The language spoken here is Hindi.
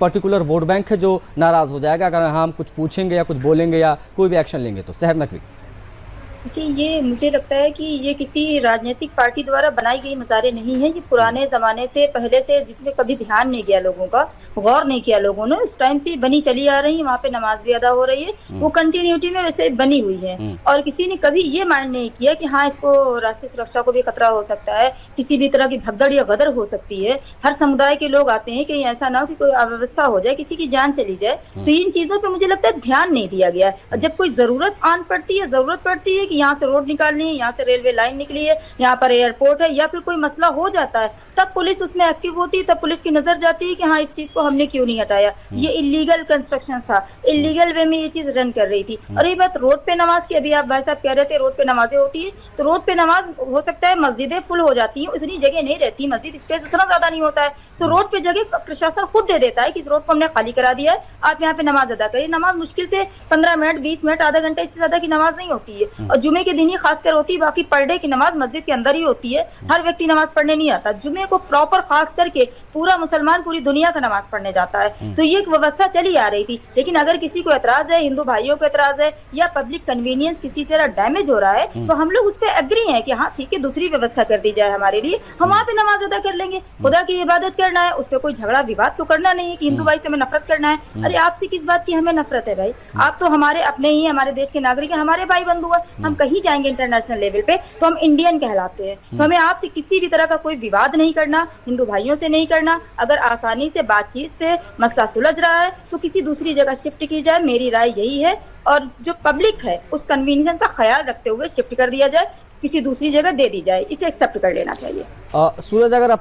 पर्टिकुलर वोट बैंक है जो नाराज़ हो जाएगा अगर हम कुछ पूछेंगे या कुछ बोलेंगे या कोई भी एक्शन लेंगे तो। शहर नकवी। देखिए, ये मुझे लगता है कि ये किसी राजनीतिक पार्टी द्वारा बनाई गई मज़ारें नहीं है। ये पुराने ज़माने से पहले से जिसने कभी ध्यान नहीं किया लोगों का, गौर नहीं किया लोगों ने, उस टाइम से बनी चली आ रही है। वहाँ पे नमाज़ भी अदा हो रही है, वो कंटिन्यूटी में वैसे बनी हुई है। और किसी ने कभी ये माइंड नहीं किया कि हाँ, इसको राष्ट्रीय सुरक्षा को भी खतरा हो सकता है, किसी भी तरह की भगदड़ या गदर हो सकती है। हर समुदाय के लोग आते हैं, कहीं ऐसा ना हो कि कोई अव्यवस्था हो जाए, किसी की जान चली जाए। तो इन चीज़ों पे मुझे लगता है ध्यान नहीं दिया गया है। और जब कोई ज़रूरत आन पड़ती है, ज़रूरत पड़ती है कि यहाँ से रोड निकालनी है, यहाँ से रेलवे लाइन निकली है, यहाँ पर एयरपोर्ट है, या फिर कोई मसला हो जाता है, तब पुलिस उसमें एक्टिव होती है, तब पुलिस की नजर जाती है कि हाँ, इस चीज को हमने क्यों नहीं हटाया। ये इलीगल कंस्ट्रक्शन था, इलीगल वे में ये चीज रन कर रही थी। और ये बात रोड पे नमाज की, अभी आप भाई साहब कह रहे थे रोड पे नमाजें होती है, तो रोड पे नमाज हो सकता है मस्जिदें फुल हो जाती है, इतनी जगह नहीं रहती, मस्जिद स्पेस उतना ज्यादा नहीं होता है, तो रोड पे जगह प्रशासन खुद दे देता है कि इस रोड को हमने खाली करा दिया है, आप यहाँ पे नमाज अदा करिए। नमाज मुश्किल से 15 मिनट, 20 मिनट, आधा घंटा, इससे ज्यादा की नमाज नहीं होती है। और जुमे के दिन ही खासकर होती है, बाकी पर डे की नमाज मस्जिद के अंदर ही होती है। हर व्यक्ति नमाज पढ़ने नहीं आता, जुमे को प्रॉपर खास करके पूरा मुसलमान पूरी दुनिया का नमाज पढ़ने जाता है। तो ये एक व्यवस्था चली आ रही थी। लेकिन अगर किसी को एतराज है, हिंदू भाइयों को एतराज है, या पब्लिक कन्वीनियंस किसी तरह डैमेज हो रहा है, तो हम लोग उस पर एग्री है कि हाँ ठीक है, दूसरी व्यवस्था कर दी जाए हमारे लिए, हम वहाँ पे नमाज अदा कर लेंगे। खुदा की इबादत करना है, उस पर कोई झगड़ा विवाद तो करना नहीं है कि हिंदू भाई से हमें नफरत करना है। अरे आपसे किस बात की हमें नफरत है भाई? आप तो हमारे अपने ही, हमारे देश के नागरिक हैं, हमारे भाई बंधु हैं। हम कहीं जाएंगे इंटरनेशनल लेवल पे तो हम इंडियन कहलाते हैं। तो हमें आपसे किसी भी तरह का कोई विवाद नहीं करना, हिंदू भाइयों से नहीं करना। अगर आसानी से बातचीत से मसला सुलझ रहा है तो किसी दूसरी जगह शिफ्ट की जाए, मेरी राय यही है। और जो पब्लिक है उस कन्वीनियंस का ख्याल रखते हुए शिफ्ट कर दिया जाए, किसी दूसरी जगह दे दी जाए, इसे एक्सेप्ट कर लेना चाहिए। सूरज, अगर अब